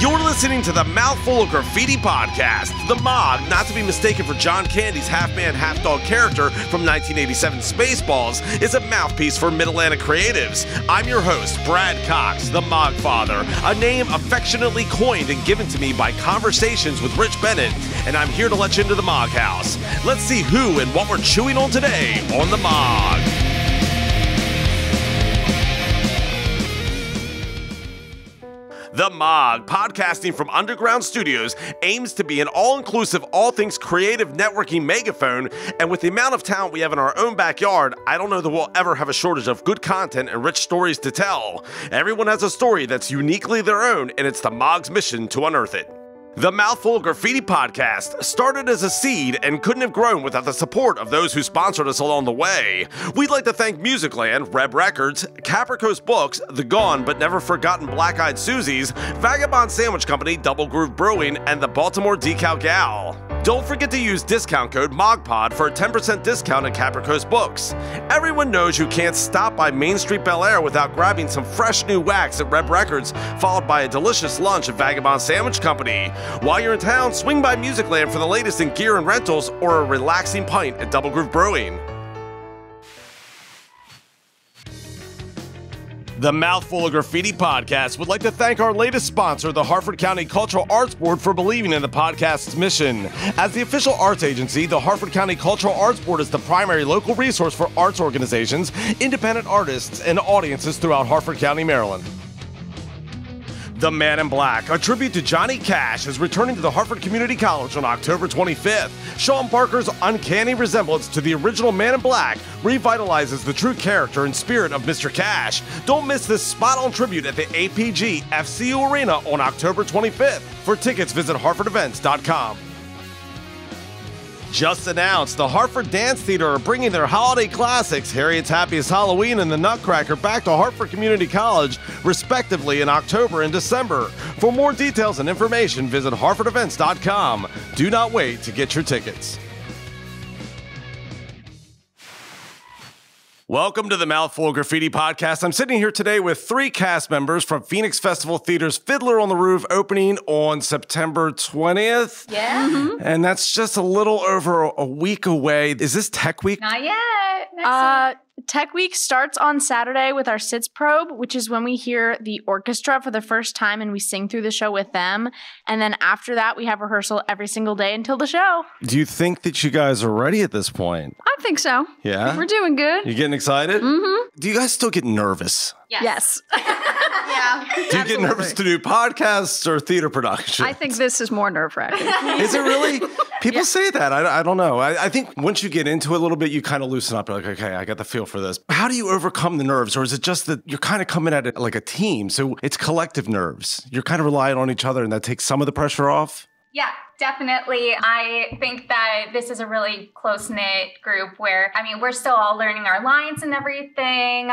You're listening to the Mouthful of Graffiti podcast. The Mog, not to be mistaken for John Candy's half-man, half-dog character from 1987 Spaceballs, is a mouthpiece for Mid-Atlantic creatives. I'm your host, Brad Cox, the Mog Father, a name affectionately coined and given to me by conversations with Rich Bennett, and I'm here to let you into the Mog House. Let's see who and what we're chewing on today on the Mog. The Mog, podcasting from underground studios, aims to be an all-inclusive, all-things creative networking megaphone, and with the amount of talent we have in our own backyard, I don't know that we'll ever have a shortage of good content and rich stories to tell. Everyone has a story that's uniquely their own, and it's the Mog's mission to unearth it. The Mouthful of Graffiti podcast started as a seed and couldn't have grown without the support of those who sponsored us along the way. We'd like to thank Musicland, Reb Records, Caprico's Books, The Gone But Never Forgotten Black Eyed Susies, Vagabond Sandwich Company, Double Groove Brewing, and the Baltimore Decal Gal. Don't forget to use discount code MOGPOD for a 10% discount at Caprico's Books. Everyone knows you can't stop by Main Street Bel Air without grabbing some fresh new wax at Reb Records, followed by a delicious lunch at Vagabond Sandwich Company. While you're in town, swing by Musicland for the latest in gear and rentals or a relaxing pint at Double Groove Brewing. The Mouthful of Graffiti podcast would like to thank our latest sponsor, the Harford County Cultural Arts Board, for believing in the podcast's mission. As the official arts agency, the Harford County Cultural Arts Board is the primary local resource for arts organizations, independent artists, and audiences throughout Harford County, Maryland. The Man in Black, a tribute to Johnny Cash, is returning to the Harford Community College on October 25th. Sean Parker's uncanny resemblance to the original Man in Black revitalizes the true character and spirit of Mr. Cash. Don't miss this spot-on tribute at the APG FCU Arena on October 25th. For tickets, visit harfordevents.com. Just announced, the Harford Dance Theater are bringing their holiday classics, Harriet's Happiest Halloween and the Nutcracker, back to Harford Community College, respectively, in October and December. For more details and information, visit harfordevents.com. Do not wait to get your tickets. Welcome to the Mouthful of Graffiti podcast. I'm sitting here today with three cast members from Phoenix Festival Theater's Fiddler on the Roof, opening on September 20th. Yeah. Mm-hmm. And that's just a little over a week away. Is this Tech Week? Not yet. Tech Week starts on Saturday with our Sits Probe, which is when we hear the orchestra for the first time and we sing through the show with them. And then after that, we have rehearsal every single day until the show. Do you think that you guys are ready at this point? I think so. Yeah? We're doing good. You getting excited? Mm-hmm. Do you guys still get nervous? Yes. Yeah. Do you get nervous to do podcasts or theater productions? I think this is more nerve-wracking. Is it really? People say that. I don't know. I think once you get into it a little bit, you kind of loosen up. You're like, okay, I got the feel for this. How do you overcome the nerves? Or is it just that you're kind of coming at it like a team? So it's collective nerves. You're kind of relying on each other and that takes some of the pressure off? Yeah, definitely. I think that this is a really close-knit group where, we're still all learning our lines and everything.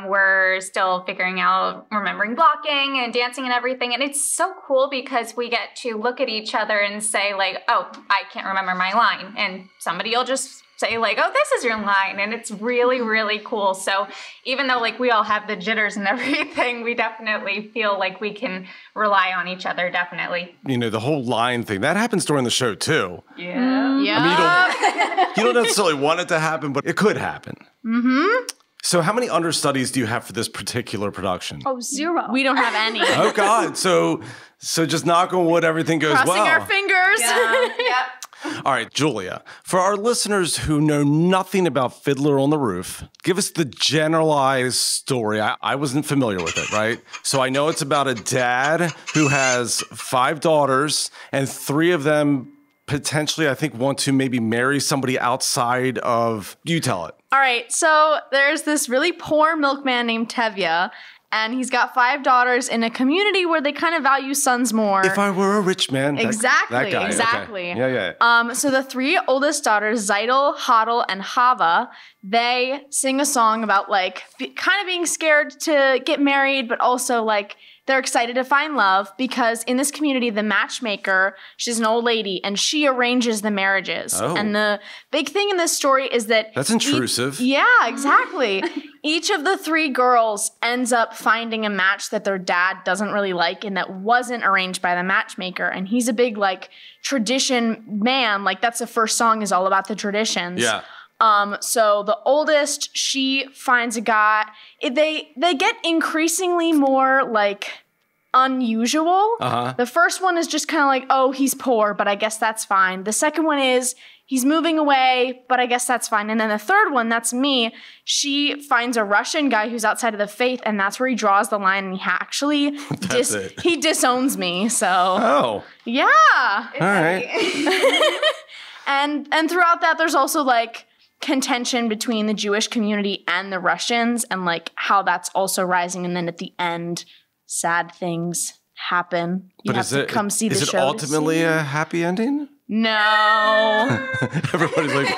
We're still figuring out remembering blocking and dancing and everything. And it's so cool because we get to look at each other and say like, oh, I can't remember my line. And somebody will just say like, oh, this is your line. And it's really, really cool. So even though like we all have the jitters and everything, we definitely feel like we can rely on each other, definitely. You know, the whole line thing, that happens during the show too. Yeah. Yeah. You don't necessarily want it to happen, but it could happen. Mm-hmm. So how many understudies do you have for this particular production? Oh, 0. We don't have any. Oh, God. So just knock on wood, everything goes well. Crossing our fingers. Yeah. Yep. All right, Julia, for our listeners who know nothing about Fiddler on the Roof, give us the generalized story. I wasn't familiar with it, right? So I know it's about a dad who has 5 daughters, and 3 of them potentially, I think, want to maybe marry somebody outside of... You tell it. All right, so there's this really poor milkman named Tevye, and he's got 5 daughters in a community where they kind of value sons more. If I were a rich man. Exactly, that guy. exactly. Okay. Yeah. So the 3 oldest daughters, Zeidel, Hodel, and Hava, they sing a song about like kind of being scared to get married, but also like they're excited to find love because in this community, the matchmaker, she's an old lady, and she arranges the marriages. Oh. And the big thing in this story is that... That's intrusive. Yeah, exactly. Each of the 3 girls ends up finding a match that their dad doesn't really like and that wasn't arranged by the matchmaker. And he's a big, like, tradition man. Like, that's the first song is all about the traditions. Yeah. So the oldest, she finds a guy. They get increasingly more like unusual. The first one is just kind of like, oh, he's poor, but I guess that's fine. The second one is he's moving away, but I guess that's fine. And then the third one, that's me. She finds a Russian guy who's outside of the faith, and that's where he draws the line. And he actually he disowns me. So yeah, all right. and throughout that, there's also like contention between the Jewish community and the Russians and like how that's also rising. And then at the end, sad things happen. You have to come see the show. Is it ultimately a happy ending? No. Everybody's like,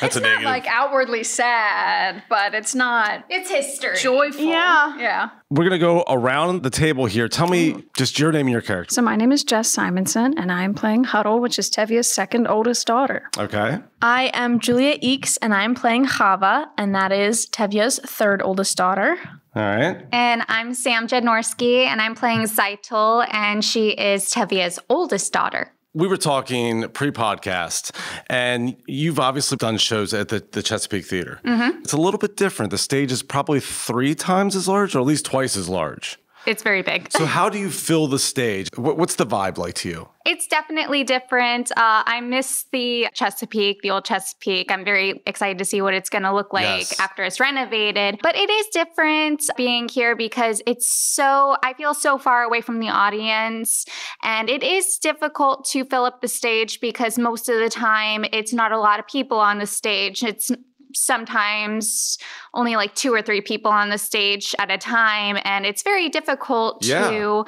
that's a negative. Like outwardly sad, but it's not. It's history. Joyful. Yeah. Yeah. We're going to go around the table here. Tell me just your name and your character. So my name is Jess Simonson, and I'm playing Huddle, which is Tevia's second oldest daughter. Okay. I am Julia Eakes, and I'm playing Chava, and that is Tevia's third oldest daughter. All right. And I'm Sam Jednorski, and I'm playing Zaitel, and she is Tevia's oldest daughter. We were talking pre-podcast, and you've obviously done shows at the Chesapeake Theater. It's a little bit different. The stage is probably 3 times as large, or at least twice as large. It's very big. So how do you fill the stage? What's the vibe like to you? It's definitely different. I miss the Chesapeake, the old Chesapeake. I'm very excited to see what it's going to look like after it's renovated. But it is different being here because I feel so far away from the audience. And it is difficult to fill up the stage because most of the time it's not a lot of people on the stage. It's sometimes only like 2 or 3 people on the stage at a time. And it's very difficult to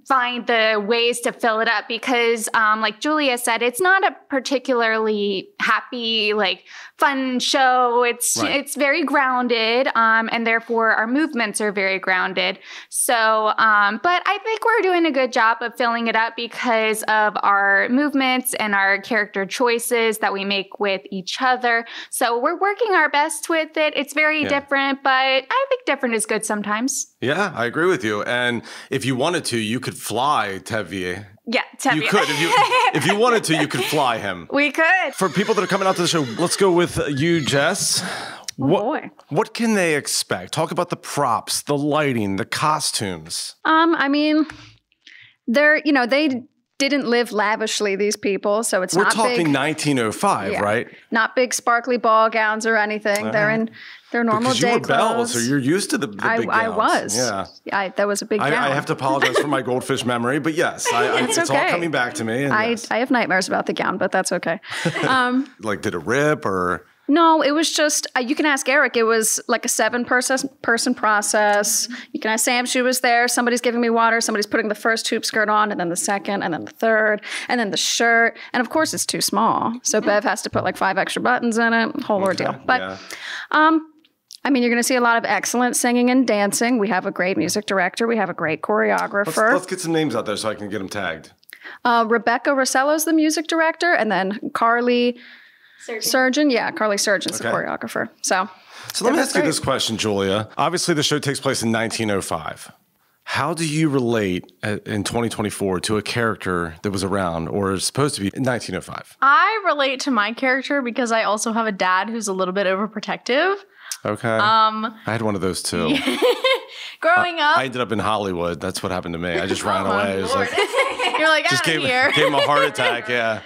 find the ways to fill it up because like Julia said, it's not a particularly happy, like fun show. It's very grounded and therefore our movements are very grounded. So, but I think we're doing a good job of filling it up because of our movements and our character choices that we make with each other. So we're working our best with it. It's very different, but I think different is good sometimes. Yeah, I agree with you. And if you wanted to, you could fly Tevye. Yeah, Tevye. You could. If you wanted to, you could fly him. We could. For people that are coming out to the show, let's go with you, Jess. What can they expect? Talk about the props, the lighting, the costumes. I mean, they didn't live lavishly, these people, so it's not big. We're talking 1905, right? Not big sparkly ball gowns or anything. They're in their normal day clothes. Because you were Belle, clothes. so you're used to the big gowns. I was. Yeah. That was a big gown. I have to apologize for my goldfish memory, but yes, it's all coming back to me. And I have nightmares about the gown, but that's okay. Like, did it rip or... No, it was just, you can ask Eric, it was like a 7-person process. You can ask Sam, she was there. Somebody's giving me water. Somebody's putting the first hoop skirt on, and then the second, and then the third, and then the shirt. And of course, it's too small. So Bev has to put like 5 extra buttons in it, whole ordeal. But, I mean, you're going to see a lot of excellent singing and dancing. We have a great music director. We have a great choreographer. Let's get some names out there so I can get them tagged. Rebecca Rossello's the music director, and then Carly... Surgeon. Yeah, Carly Surgeon's the choreographer. So let me ask you this question, Julia. Obviously, the show takes place in 1905. How do you relate in 2024 to a character that was around or is supposed to be in 1905? I relate to my character because I also have a dad who's a little bit overprotective. Okay. I had one of those too. Growing up, I ended up in Hollywood. That's what happened to me. I just ran away. It was like, you're like, just out of here. Gave him a heart attack. Yeah.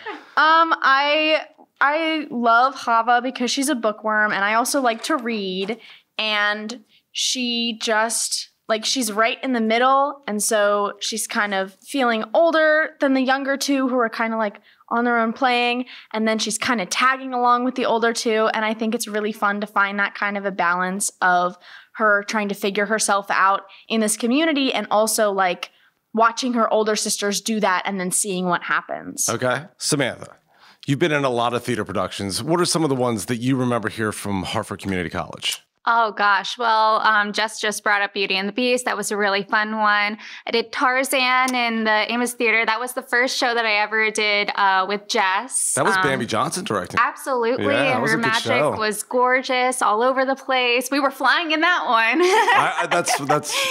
I love Chava because she's a bookworm and I also like to read, and she just she's right in the middle, and so she's kind of feeling older than the younger 2 who are kind of like on their own playing, and then she's kind of tagging along with the older 2, and I think it's really fun to find that kind of a balance of her trying to figure herself out in this community and also like watching her older sisters do that and then seeing what happens. Okay. Samantha. You've been in a lot of theater productions. What are some of the ones that you remember here from Harford Community College? Oh gosh. Well, Jess just brought up Beauty and the Beast. That was a really fun one. I did Tarzan in the Amoss Theater. That was the first show that I ever did with Jess. That was Bambi Johnson directing. Absolutely. Yeah, and her magic show. Was gorgeous all over the place. We were flying in that one. That's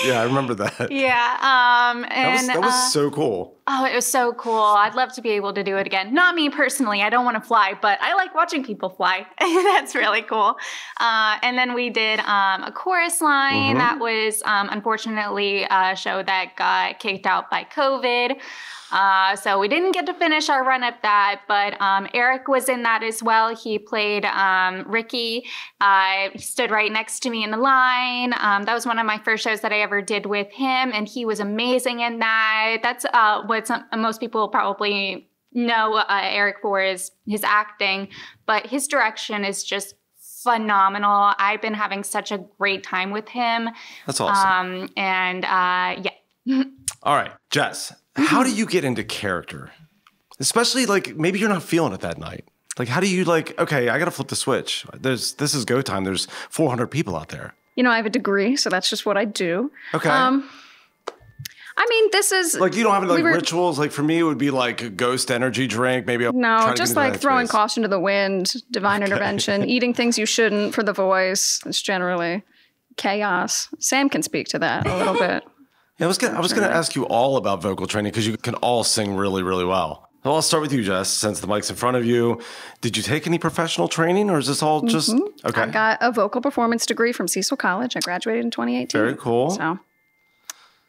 I remember that. Yeah. That was so cool. Oh, it was so cool. I'd love to be able to do it again. Not me personally. I don't want to fly, but I like watching people fly. That's really cool. And then we did a chorus line. Mm-hmm. That was unfortunately a show that got kicked out by COVID. So we didn't get to finish our run at that, but Eric was in that as well. He played Ricky. He stood right next to me in the line. That was one of my first shows that I ever did with him, and he was amazing in that. That's what most people probably know Eric for is his acting, but his direction is just phenomenal. I've been having such a great time with him. That's awesome. Yeah. All right, Jess. How do you get into character? Especially like maybe you're not feeling it that night. Like how do you okay, I got to flip the switch. This is go time. There's 400 people out there. You know, I have a degree, so that's just what I do. Okay. I mean, this is like you don't have any rituals. Like for me, it would be like a ghost energy drink. Maybe just like throwing caution to the wind, divine intervention, eating things you shouldn't for the voice. It's generally chaos. Sam can speak to that a little bit. Yeah, I was gonna ask you all about vocal training because you can all sing really, really well. So I'll start with you, Jess, since the mic's in front of you. Did you take any professional training, or is this all just okay? I got a vocal performance degree from Cecil College. I graduated in 2018. Very cool.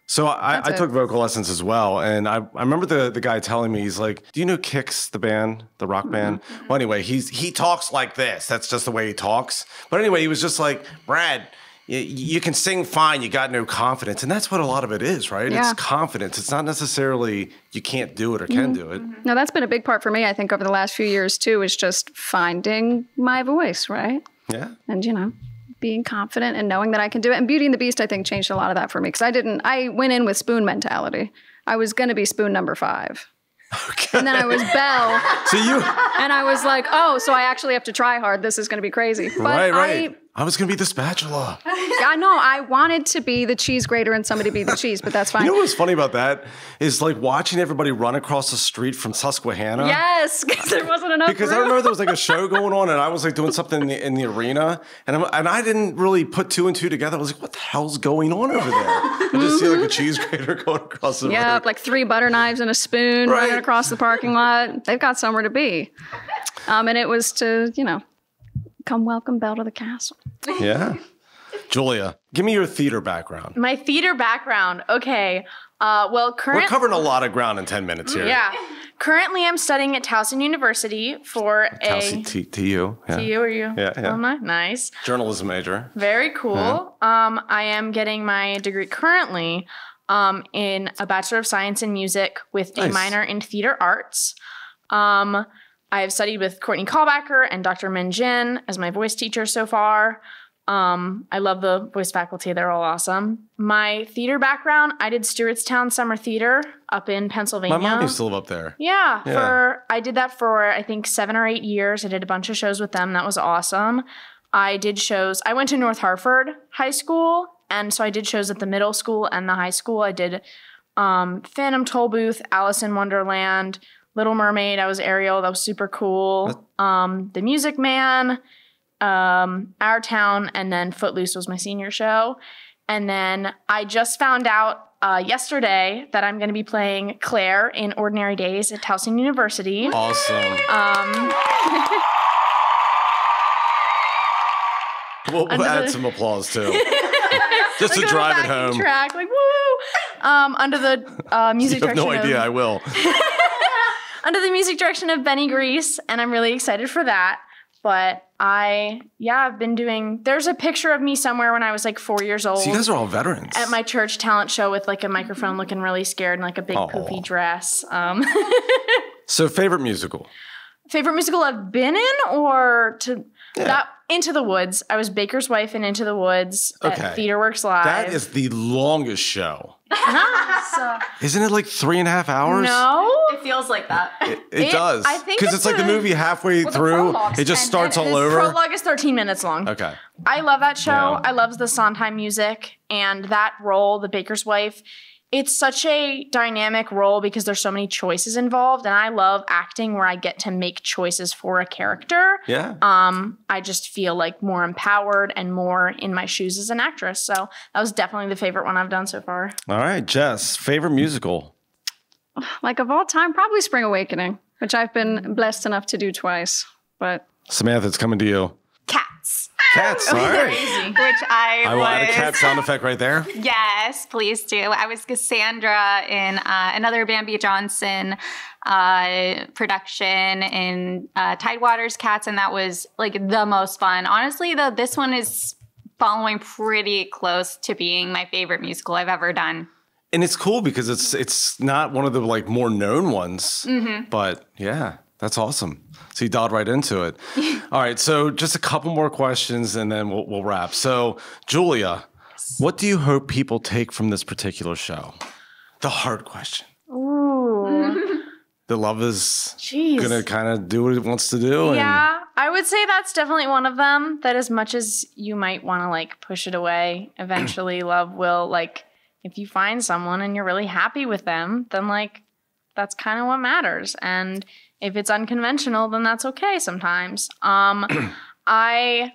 So I took vocal lessons as well, and I remember the guy telling me, he's like, "Do you know Kix, the band, the rock band?" Well, anyway, he talks like this. That's just the way he talks. But anyway, he was just like, "Brad, you can sing fine. You got no confidence." And that's what a lot of it is, right? Yeah. It's confidence. It's not necessarily you can't do it or can do it. No, that's been a big part for me, I think, over the last few years, too, is just finding my voice, right? Yeah. And, being confident and knowing that I can do it. And Beauty and the Beast, I think, changed a lot of that for me. Because I went in with spoon mentality. I was going to be spoon number 5. Okay. And then I was Belle. And I was like, oh, so I actually have to try hard. This is going to be crazy. But right. I was going to be the spatula. I know. I wanted to be the cheese grater and somebody be the cheese, but that's fine. You know what's funny about that is like watching everybody run across the street from Susquehanna. Yes, because there wasn't enough Because room. I remember there was like a show going on and I was like doing something in the arena and I didn't really put 2 and 2 together. I was like, what the hell's going on over there? I just see like a cheese grater going across the road. Like 3 butter knives and a spoon running across the parking lot. They've got somewhere to be. And it was to, come welcome Belle to the castle. Yeah. Julia, give me your theater background. My theater background. Okay. We're covering a lot of ground in 10 minutes here. Yeah. Currently, I'm studying at Towson University for TU. Yeah. TU, are you? Yeah. Alumni? Nice. Journalism major. Very cool. Yeah. I am getting my degree currently in a Bachelor of Science in Music with a minor in theater arts. I have studied with Courtney Callbacker and Dr. Min Jin as my voice teacher so far. I love the voice faculty. They're all awesome. My theater background, I did Stewartstown Summer Theater up in Pennsylvania. My mom used to live up there. Yeah. I did that for, I think, 7 or 8 years. I did a bunch of shows with them. That was awesome. I did shows. I went to North Harford High School, and so I did shows at the middle school and the high school. I did Phantom Tollbooth, Alice in Wonderland, Little Mermaid. I was Ariel. That was super cool. The Music Man, Our Town, and then Footloose was my senior show. And then I just found out yesterday that I'm going to be playing Claire in Ordinary Days at Towson University. Awesome. We'll add some applause too. Just to drive it home. Track, like woo! Under the music direction. You have no idea. I will. Under the music direction of Benny Grease, and I'm really excited for that. But I've been doing, there's a picture of me somewhere when I was like 4 years old. So you guys are all veterans. At my church talent show with like a microphone looking really scared and like a big poofy dress. So favorite musical? Favorite musical I've been in or to, Into the Woods. I was Baker's wife in Into the Woods at Theaterworks Live. That is the longest show. Isn't it like 3.5 hours? No. It feels like that. It does. I think because it's like the movie halfway through. It just starts all over. The prologue is 13 minutes long. Okay. I love that show. Yeah. I love the Sondheim music and that role, the Baker's wife. It's such a dynamic role because there's so many choices involved, and I love acting where I get to make choices for a character. Yeah. I just feel like more empowered and more in my shoes as an actress. So that was definitely the favorite one I've done so far. All right, Jess, favorite musical? Like of all time, probably Spring Awakening, which I've been blessed enough to do twice. But Samantha, it's coming to you. Cats. Cats, all right. Which I will was. add a cat sound effect right there. Yes, please do. I was Cassandra in another Bambi Johnson production in Tidewater's Cats, and that was like the most fun. Honestly, though, this one is following pretty close to being my favorite musical I've ever done. And it's cool because it's not one of the like more known ones, but yeah, that's awesome. So you dialed right into it. All right, so just a couple more questions and then we'll wrap. So Julia, what do you hope people take from this particular show? The hard question. Ooh. The love is Jeez. gonna kind of do what it wants to do. Yeah, I would say that's definitely one of them. That as much as you might want to like push it away, eventually love will like, if you find someone and you're really happy with them, then like that's kind of what matters. And if it's unconventional, then that's okay sometimes. I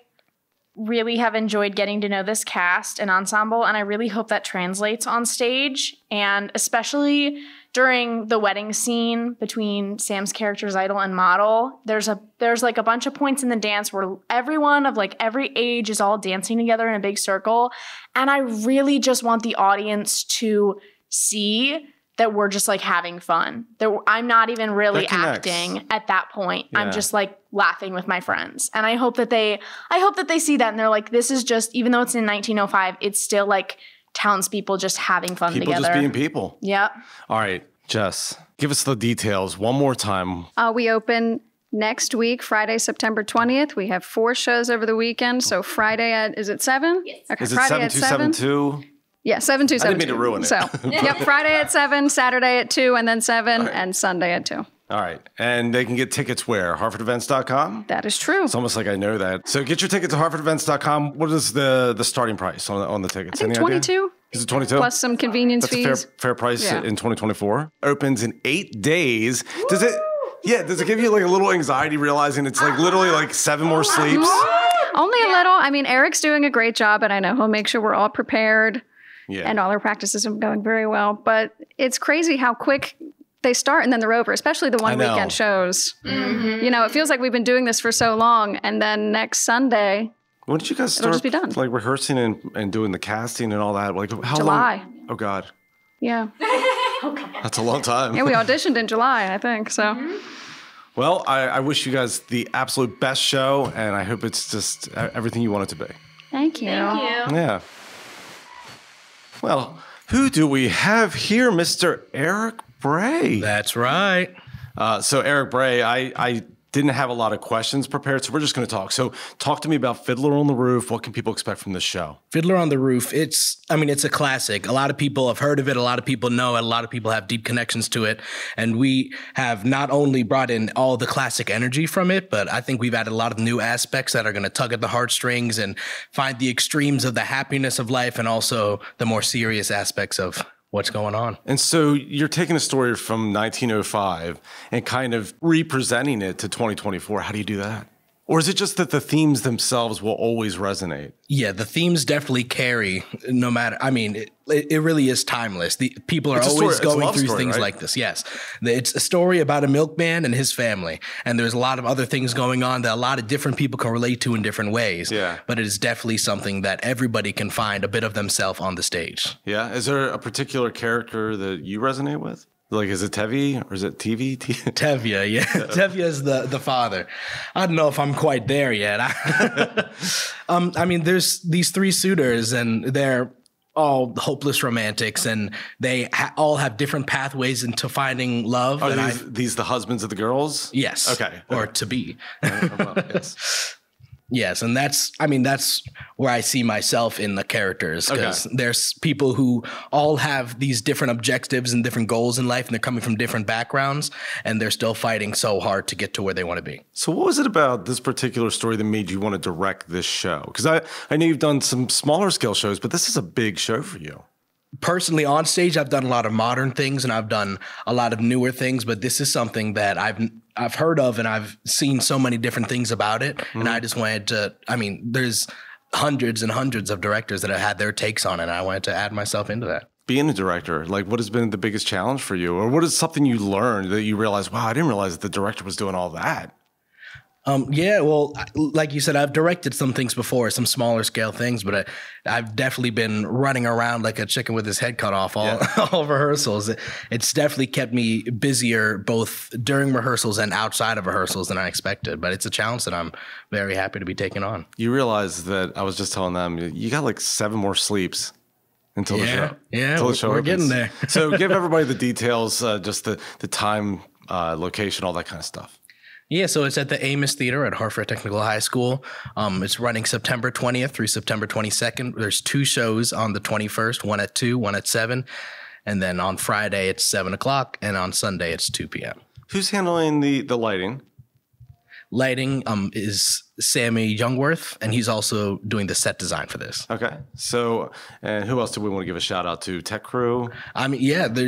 really have enjoyed getting to know this cast and ensemble, and I really hope that translates on stage. And especially during the wedding scene between Sam's characters, Idol and Model, there's like a bunch of points in the dance where everyone of like every age is all dancing together in a big circle. And I really just want the audience to see that we're just like having fun. That I'm not even really acting at that point. Yeah. I'm just like laughing with my friends. And I hope that they see that and they're like, this is just, even though it's in 1905, it's still like townspeople just having fun together. People just being people. Yep. All right, Jess, give us the details one more time. We open next week, Friday, September 20th. We have 4 shows over the weekend. So Friday at, is it 7? Yes. Okay, Is it Friday at 7. 7272? Yeah, 7272. I didn't mean to ruin it. So, yep, Friday at 7, Saturday at 2, and then 7, and Sunday at 2. All right. And they can get tickets where? HarfordEvents.com? That is true. It's almost like I know that. So get your tickets to HarfordEvents.com. What is the starting price on the tickets? I think 22. Is it 22? Plus some convenience fees. That's a fair price in 2024. Opens in 8 days. Does it give you like a little anxiety realizing it's like literally like 7 more sleeps? Only a little. I mean, Eric's doing a great job, and I know he'll make sure we're all prepared. Yeah. And all our practices are going very well. But it's crazy how quick they start and then they're over, especially the one weekend shows. Mm-hmm. You know, it feels like we've been doing this for so long. And then next Sunday, when did you guys start just be done. Like rehearsing and doing the casting and all that? Like how July. long? Oh, God. Yeah. That's a long time. Yeah, we auditioned in July, I think. So. Mm-hmm. Well, I wish you guys the absolute best show, and I hope it's just everything you want it to be. Thank you. Thank you. Yeah. Well, who do we have here? Mr. Eric Bray. That's right. So Eric Bray, I didn't have a lot of questions prepared, so we're just going to talk. So talk to me about Fiddler on the Roof. What can people expect from this show? Fiddler on the Roof, it's a classic. A lot of people have heard of it. A lot of people know it. A lot of people have deep connections to it. And we have not only brought in all the classic energy from it, but I think we've added a lot of new aspects that are going to tug at the heartstrings and find the extremes of the happiness of life and also the more serious aspects of what's going on. And so you're taking a story from 1905 and kind of representing it to 2024. How do you do that? Or is it just that the themes themselves will always resonate? Yeah, the themes definitely carry no matter. I mean, it really is timeless. The people are always going through things like this. Yes. It's a story about a milkman and his family. And there's a lot of other things going on that a lot of different people can relate to in different ways. Yeah. But it is definitely something that everybody can find a bit of themselves on the stage. Yeah. Is there a particular character that you resonate with? Like, is it Tevi or is it TV? Tevye, yeah. Tevye is the father. I don't know if I'm quite there yet. I mean, there's these 3 suitors and they're all hopeless romantics and they all have different pathways into finding love. Are these the husbands of the girls? Yes. Okay. Or to be. Well, yes. Yes, and that's where I see myself in the characters, because there's people who all have these different objectives and different goals in life, and they're coming from different backgrounds, and they're still fighting so hard to get to where they want to be. So what was it about this particular story that made you want to direct this show? Because I know you've done some smaller scale shows, but this is a big show for you. Personally, on stage, I've done a lot of modern things and I've done a lot of newer things, but this is something that I've heard of and I've seen so many different things about it. And I just wanted to, there's hundreds and hundreds of directors that have had their takes on it, and I wanted to add myself into that. Being a director, like, what has been the biggest challenge for you? Or what is something you learned that you realized, wow, I didn't realize that the director was doing all that? Yeah, well, like you said, I've directed some things before, some smaller scale things, but I've definitely been running around like a chicken with his head cut off all rehearsals. It's definitely kept me busier both during rehearsals and outside of rehearsals than I expected, but it's a challenge that I'm very happy to be taking on. You realize that I was just telling them, you got like 7 more sleeps until the show. Yeah, until the show we're getting there. So give everybody the details, just the time, location, all that kind of stuff. Yeah, so it's at the Amoss Theater at Harford Technical High School. It's running September 20th through September 22nd. There's 2 shows on the 21st, one at 2, one at 7. And then on Friday, it's 7 o'clock. And on Sunday, it's 2 p.m. Who's handling the lighting? Lighting is Sammy Youngworth, and he's also doing the set design for this. Okay. So, and who else do we want to give a shout out to? Tech crew? We have...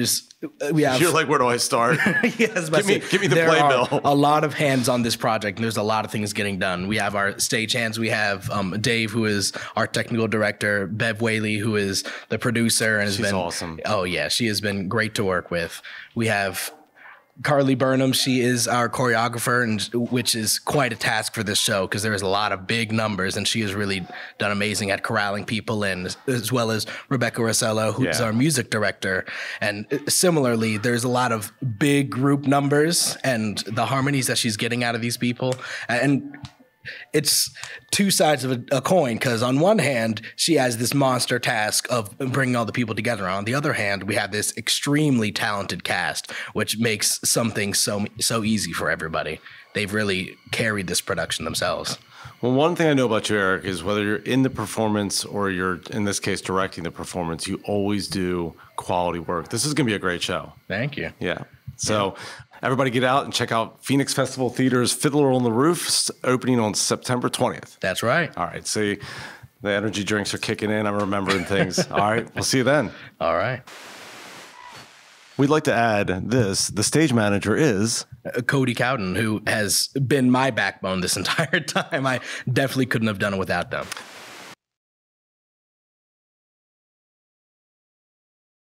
You're like, where do I start? Yes, give me the playbill. A lot of hands on this project, and there's a lot of things getting done. We have our stagehands. We have Dave, who is our technical director, Bev Whaley, who is the producer. And she's awesome. Oh, yeah. She has been great to work with. We have Carly Burnham, she is our choreographer, and which is quite a task for this show because there's a lot of big numbers, and she has really done amazing at corralling people in, as well as Rebecca Rossello, who's our music director. And similarly, there's a lot of big group numbers and the harmonies that she's getting out of these people. And it's 2 sides of a coin, because on one hand, she has this monster task of bringing all the people together. On the other hand, we have this extremely talented cast, which makes something so easy for everybody. They've really carried this production themselves. Well, one thing I know about you, Eric, is whether you're in the performance or you're, in this case, directing the performance, you always do quality work. This is going to be a great show. Thank you. Yeah. So everybody get out and check out Phoenix Festival Theater's Fiddler on the Roof, opening on September 20th. That's right. All right. See, the energy drinks are kicking in. I'm remembering things. All right. We'll see you then. All right. We'd like to add this. The stage manager is Cody Cowden, who has been my backbone this entire time. I definitely couldn't have done it without them.